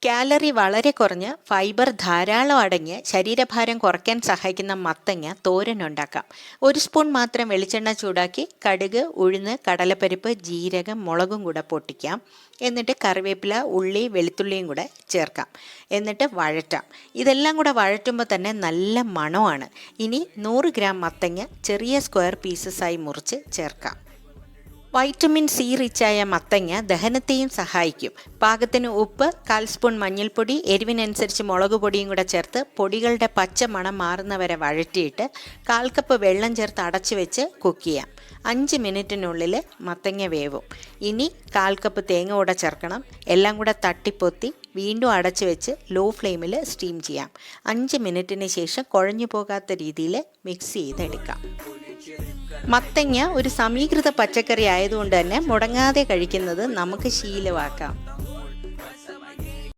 Calorie വളരെ കുറഞ്ഞ് fibre ധാരാളം അടങ്ങിയ ശരീരഭാരം കുറയ്ക്കാൻ സഹായിക്കുന്ന മത്തങ്ങ തോരൻ ഉണ്ടാക്കാം. 1 സ്പൂൺ മാത്രം വെളിച്ചെണ്ണ ചൂടാക്കി കടുക്, ഉഴുന്ന്, കടലപ്പരിപ്പ്, ജീരകം, മുളകും കൂടെ പൊട്ടിക്കാം. എന്നിട്ട് കറിവേപ്പില, ഉള്ളി, വെളുത്തുള്ളിയും കൂടെ ചേർക്കാം. എന്നിട്ട് വഴറ്റാം. ഇതെല്ലാം കൂടെ വഴറ്റുമ്പോൾ തന്നെ നല്ല മണമാണ്. ഇനി 100 ഗ്രാം മത്തങ്ങ ചെറിയ സ്ക്വയർ പീസസായി മുറിച്ച് ചേർക്കാം. വൈറ്റമിൻ സി റിച്ചായ മത്തങ്ങ ദഹനത്തെയും സഹായിക്കും. പാകത്തിന് ഉപ്പ്, 1/4 സ്പൂൺ മഞ്ഞൾപ്പൊടി, എരിവിനനുസരിച്ച് മുളക് പൊടിയും കൂടെ ചേർത്ത് പൊടികളുടെ പച്ച മണം മാറുന്നവരെ വഴറ്റിയിട്ട് 1/4 കപ്പ് വെള്ളം ചേർത്ത് അടച്ചു വെച്ച് കുക്ക് ചെയ്യാം. 5 മിനിറ്റിനുള്ളിൽ മത്തങ്ങ വേവും. ഇനി 1/4 കപ്പ് തേങ്ങ കൂടെ ചേർക്കണം. എല്ലാം കൂടെ തട്ടിപ്പൊത്തി വീണ്ടും അടച്ചു വെച്ച് ലോ ഫ്ലെയിമിൽ സ്റ്റീം ചെയ്യാം. 5 മിനിറ്റിന് ശേഷം കുഴഞ്ഞു പോകാത്ത രീതിയിൽ മിക്സ് ചെയ്തെടുക്കാം. മത്തങ്ങ ഒരു സമീകൃത പച്ചക്കറി ആയതുകൊണ്ട് തന്നെ മുടങ്ങാതെ കഴിക്കുന്നത് നമുക്ക് ശീലമാക്കാം.